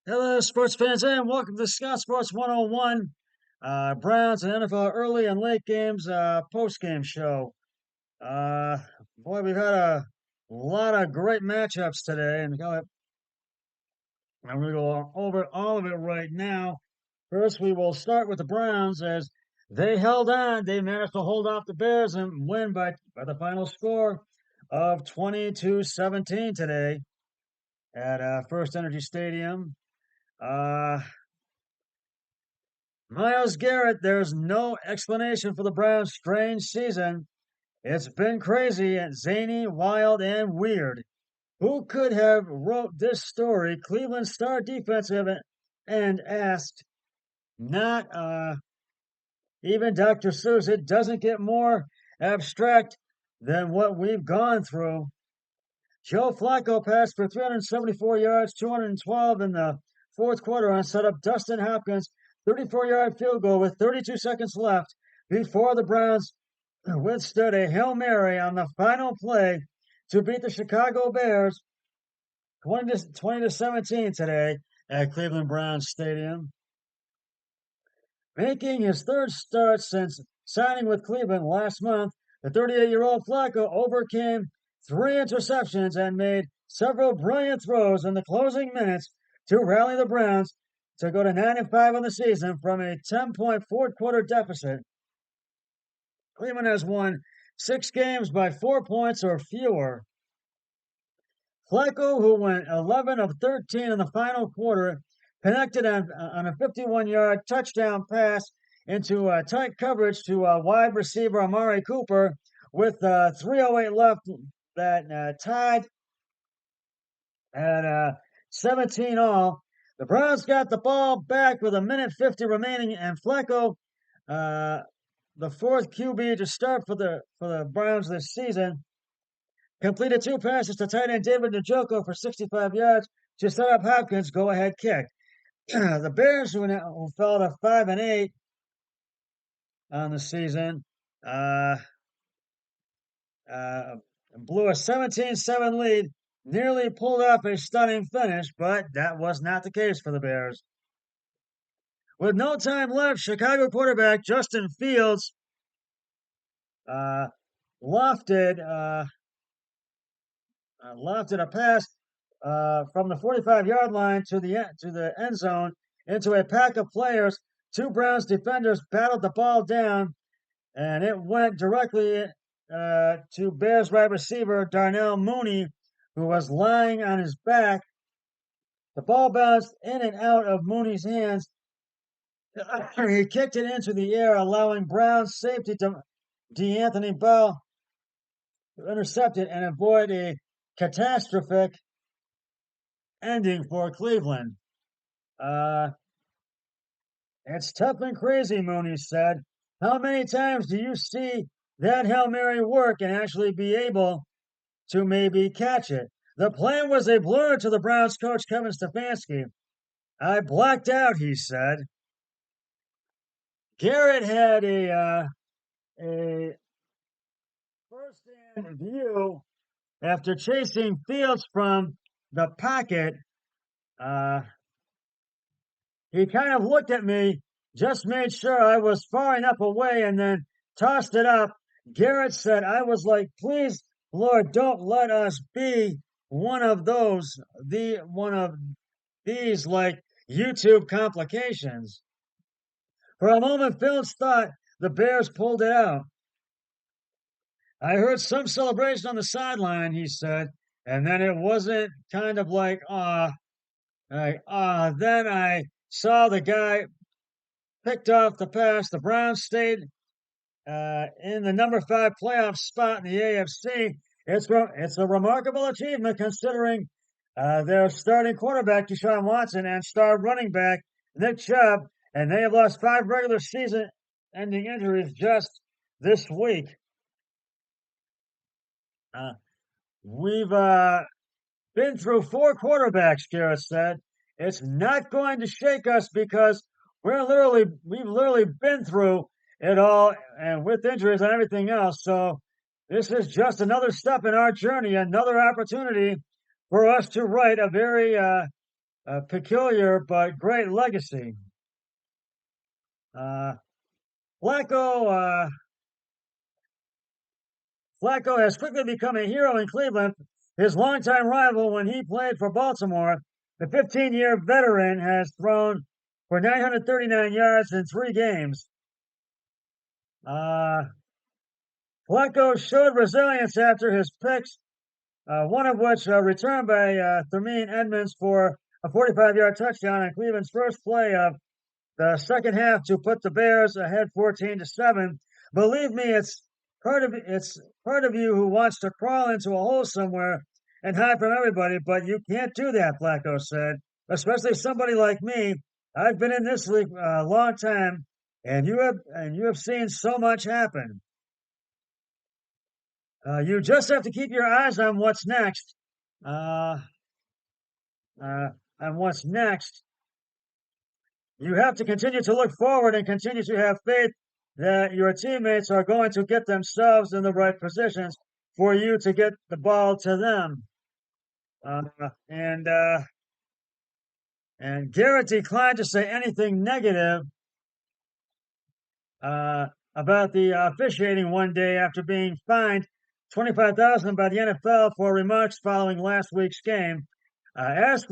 Hello, sports fans, and welcome to Scott Sports 101. Browns and NFL early and late games post-game show. Uh, Boy, we've had a lot of great matchups today, and I'm going to go over all of it right now. First, we will start with the Browns as they held on. They managed to hold off the Bears and win by the final score of 22-17 today at First Energy Stadium. Uh, Miles Garrett, there's no explanation for the Browns' strange season. It's been crazy and zany, wild, and weird. Who could have wrote this story? Cleveland star defensive end asked. Not even Dr. Seuss. It doesn't get more abstract than what we've gone through. Joe Flacco passed for 374 yards, 212 in the fourth quarter, and set up Dustin Hopkins' 34-yard field goal with 32 seconds left before the Browns withstood a Hail Mary on the final play to beat the Chicago Bears 20-17 today at Cleveland Browns Stadium. Making his third start since signing with Cleveland last month, the 38-year-old Flacco overcame three interceptions and made several brilliant throws in the closing minutes to rally the Browns to go to 9-5 on the season from a 10-point fourth quarter deficit. Cleveland has won 6 games by 4 points or fewer. Flacco, who went 11 of 13 in the final quarter, connected on a 51-yard touchdown pass into tight coverage to wide receiver Amari Cooper with 3:08 left that tied at 17 all. The Browns got the ball back with a minute 50 remaining, and Flacco, the fourth QB to start for the Browns this season, completed 2 passes to tight end David Njoku for 65 yards to set up Hopkins' go-ahead kick. The Bears, who fell to 5-8 on the season, uh, uh, blew a 17-7 lead, nearly pulled off a stunning finish, but that was not the case for the Bears. With no time left, Chicago quarterback Justin Fields uh, lofted lofted a pass from the 45-yard line to the end zone into a pack of players. Two Browns defenders battled the ball down, and it went directly to Bears wide receiver Darnell Mooney, who was lying on his back. The ball bounced in and out of Mooney's hands. He kicked it into the air, allowing Browns safety to D'Anthony Bell to intercept it and avoid a catastrophic ending for Cleveland. Uh, it's tough and crazy, Mooney said. How many times do you see that Hail Mary work and actually be able to maybe catch it? The plan was a blur to the Browns coach Kevin Stefanski. I blacked out, he said. Garrett had a first-hand view after chasing Fields from the pocket. Uh, he kind of looked at me, just made sure I was far enough away, and then tossed it up. Garrett said, I was like, please, Lord, don't let us be one of these like YouTube complications. For a moment, Fields thought the Bears pulled it out. I heard some celebration on the sideline, he said, and then it wasn't kind of like, then I saw the guy picked off the pass. The Browns stayed in the number 5 playoff spot in the AFC. It's a remarkable achievement considering their starting quarterback, Deshaun Watson, and star running back, Nick Chubb, and they have lost 5 regular season ending injuries just this week. We've been through 4 quarterbacks, Garrett said. It's not going to shake us because we've literally been through it all and with injuries and everything else. So this is just another step in our journey, another opportunity for us to write a a peculiar but great legacy. Uh, Flacco, uh, Flacco has quickly become a hero in Cleveland. His longtime rival when he played for Baltimore, the 15-year veteran has thrown for 939 yards in 3 games. Uh, Flacco showed resilience after his picks, one of which returned by Thermine Edmonds for a 45-yard touchdown on Cleveland's first play of the second half to put the Bears ahead 14-7. Believe me, it's part of you who wants to crawl into a hole somewhere and hide from everybody, but you can't do that, Flacco said. Especially somebody like me. I've been in this league a long time, and you have seen so much happen. You just have to keep your eyes on what's next. Uh, uh, on what's next. You have to continue to look forward and continue to have faith that your teammates are going to get themselves in the right positions for you to get the ball to them. Uh, and uh, and Garrett declined to say anything negative uh, about the officiating one day after being fined 25,000 by the NFL for remarks following last week's game. Asked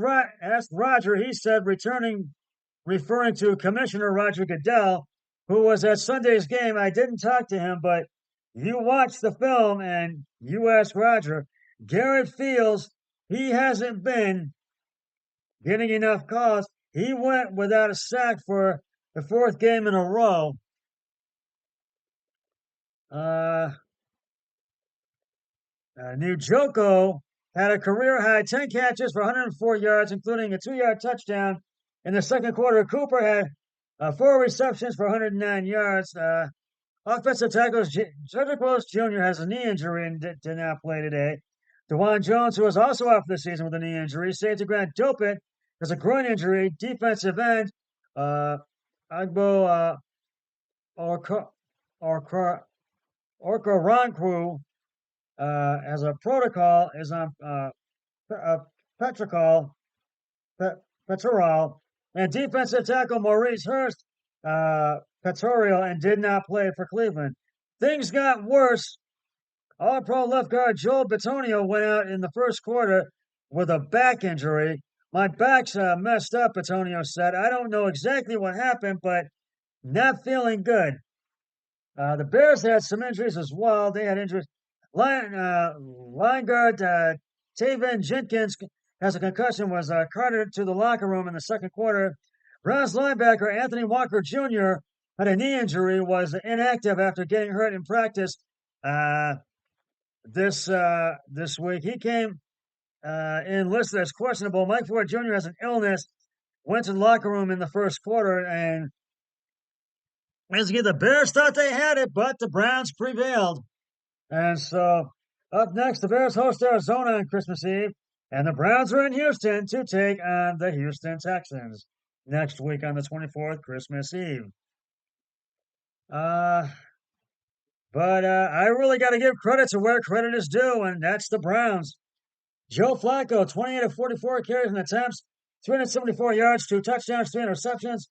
Roger, he said, referring to Commissioner Roger Goodell, who was at Sunday's game. I didn't talk to him, but you watched the film and you asked Roger. Garrett feels he hasn't been getting enough calls. He went without a sack for the fourth game in a row. Uh, Njoku had a career high 10 catches for 104 yards, including a 2-yard touchdown in the second quarter. Cooper had 4 receptions for 109 yards. Offensive tackle Cedric Willis Jr. has a knee injury and did not play today. DeJuan Jones, who is also out for the season with a knee injury. Safety Grant Dopit has a groin injury. Defensive end Agbo Orka Orka as a protocol is on Petricol, Petral, and defensive tackle Maurice Hurst Petorial and did not play for Cleveland. Things got worse. All-Pro left guard Joel Bitonio went out in the first quarter with a back injury. My back's messed up, Bitonio said. I don't know exactly what happened, but not feeling good. The Bears had some injuries as well. They had injuries. Line guard Taven Jenkins has a concussion, was carted to the locker room in the second quarter. Browns linebacker Anthony Walker Jr. had a knee injury, was inactive after getting hurt in practice this week. He came in listed as questionable. Mike Ford Jr. has an illness, went to the locker room in the first quarter, and as again, the Bears thought they had it, but the Browns prevailed. And so up next, the Bears host Arizona on Christmas Eve, and the Browns are in Houston to take on the Houston Texans next week on the 24th, Christmas Eve. Uh, but I really got to give credit to where credit is due, and that's the Browns. Joe Flacco, 28 of 44 carries and attempts, 374 yards, 2 touchdowns, 3 interceptions.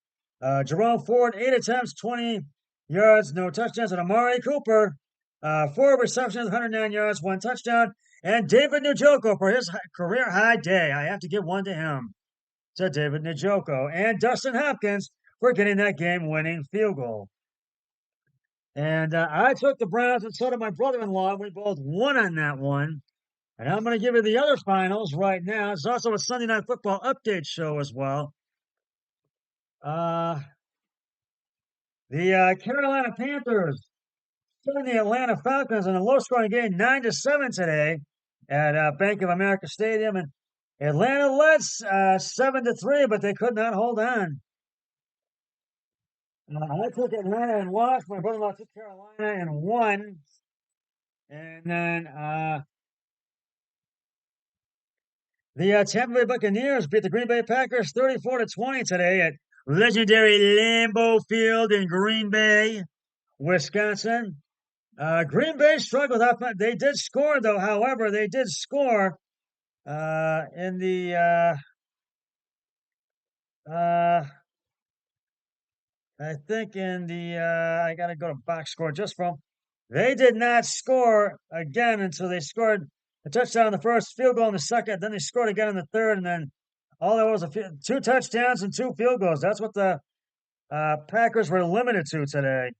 Jerome Ford, 8 attempts, 20 yards, no touchdowns. And Amari Cooper, 4 receptions, 109 yards, 1 touchdown. And David Njoku for his career high day. I have to give one to him, to David Njoku. And Dustin Hopkins for getting that game-winning field goal. And I took the Browns, and so did my brother-in-law. We both won on that one. And I'm going to give you the other finals right now. It's also a Sunday Night Football update show as well. The Carolina Panthers sending the Atlanta Falcons in a low-scoring game, 9-7 today at Bank of America Stadium, and Atlanta led 7-3, but they could not hold on. I took Atlanta and lost. My brother-in-law took Carolina and won. And then the Tampa Bay Buccaneers beat the Green Bay Packers 34-20 today at legendary Lambeau Field in Green Bay, Wisconsin. Green Bay struggled up. They did score, though. However, they did score in the Uh, I think in the I gotta go to box score just from. They did not score again until they scored a touchdown in the first, field goal in the second. Then they scored again in the third, and then all there was two touchdowns and two field goals. That's what the Packers were limited to today.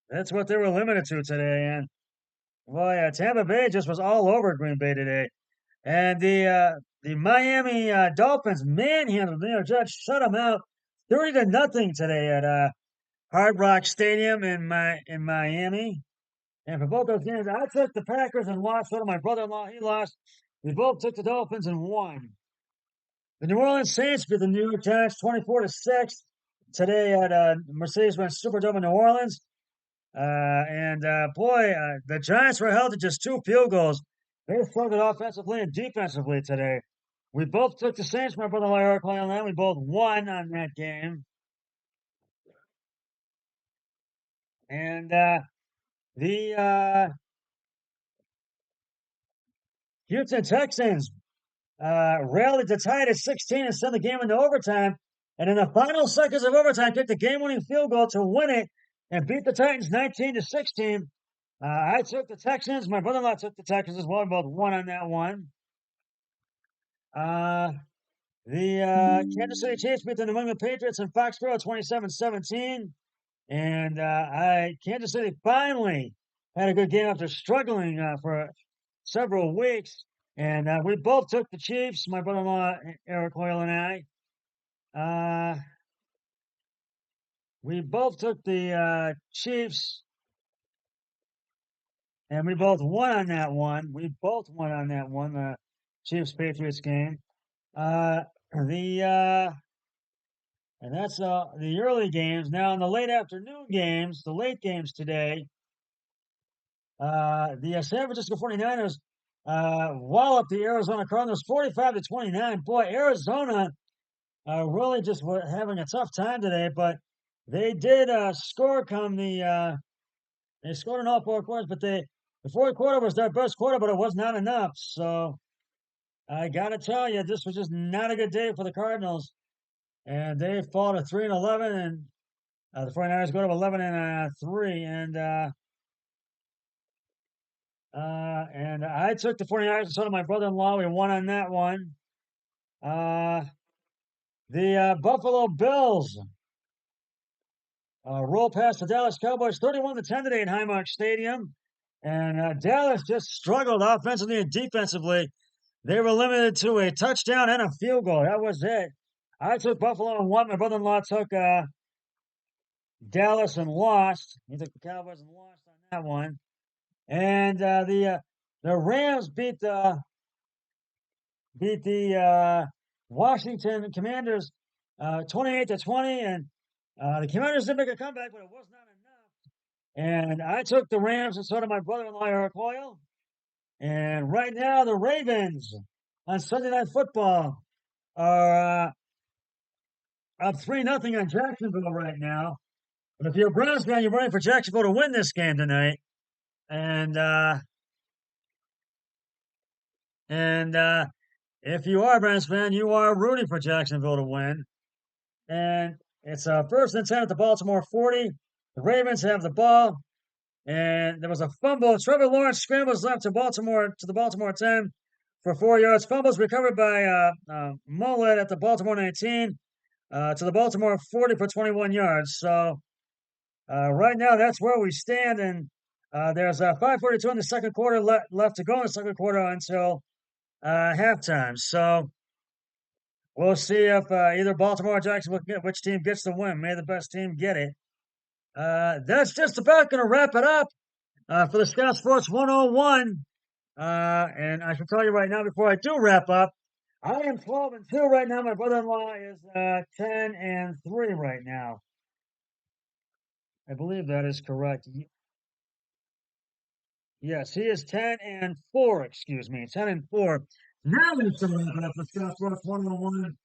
That's what they were limited to today. And well, yeah, Tampa Bay just was all over Green Bay today. And the Miami Dolphins manhandled New York Jets, shut them out 30-0 today at Hard Rock Stadium in Miami. And for both those games, I took the Packers and lost. So did my brother-in-law, he lost. We both took the Dolphins and won. The New Orleans Saints beat the New York Giants 24-6 today at Mercedes-Benz Superdome in New Orleans. The Giants were held to just two field goals. They struggled offensively and defensively today. We both took the Saints, my brother Eric and I. We both won on that game. And the Houston Texans rallied to tie it at 16 and send the game into overtime. And in the final seconds of overtime, kicked the game-winning field goal to win it and beat the Titans 19-16. I took the Texans. My brother-in-law took the Texans as well. Both won on that one. The Kansas City Chiefs beat the New England Patriots in Foxborough 27-17. And Kansas City finally had a good game after struggling for several weeks. And we both took the Chiefs, my brother-in-law Eric Hoyle and I. We both took the Chiefs, and we both won on that one. We both won on that one, the Chiefs Patriots game. Uh, the and that's the early games. Now in the late afternoon games, the late games today, the San Francisco 49ers walloped the Arizona Cardinals 45-29. Boy, Arizona really just were having a tough time today, but they did score come they scored in all four quarters, but the fourth quarter was their best quarter, but it was not enough. So I gotta tell you, this was just not a good day for the Cardinals. And they fall to 3-11, and the 49ers go to 11-3. And I took the 49ers and so did my brother-in-law. We won on that one. The Buffalo Bills roll past the Dallas Cowboys 31-10 today at Highmark Stadium. And Dallas just struggled offensively and defensively. They were limited to a touchdown and a field goal. That was it. I took Buffalo and won. My brother-in-law took Dallas and lost. He took the Cowboys and lost on that one. And the Rams beat the Washington Commanders 28-20, and the Commanders did make a comeback, but it was not enough. And I took the Rams, and so did my brother-in-law Eric Hoyle. And right now, the Ravens on Sunday Night Football are up 3-0 on Jacksonville right now. But if you're a Browns fan, you're running for Jacksonville to win this game tonight. And if you are a Browns fan, you are rooting for Jacksonville to win. And it's first and 10 at the Baltimore 40. The Ravens have the ball. And there was a fumble. Trevor Lawrence scrambles left to the Baltimore 10 for 4 yards. Fumbles recovered by Mullet at the Baltimore 19 to the Baltimore 40 for 21 yards. So right now, that's where we stand. And there's 5:42 in the second quarter left to go in the second quarter until halftime. So we'll see if either Baltimore or Jacksonville get which team gets the win. May the best team get it. That's just about going to wrap it up for the Scout Sports 101. And I should tell you right now, before I do wrap up, I am 12-2 right now. My brother-in-law is 10-3 right now. I believe that is correct. Yes, he is 10-4. Excuse me, 10-4. Now let's wrap it up for Scout Sports 101.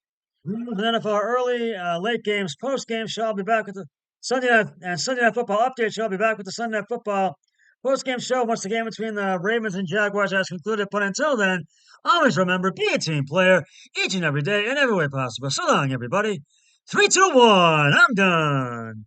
The NFL early, late games, post game. Shall be back with the Sunday night Football update. Shall be back with the Sunday Night Football Post-game show, once the game between the Ravens and Jaguars has concluded, but until then, always remember, be a team player each and every day in every way possible. So long, everybody. 3, 2, 1, I'm done.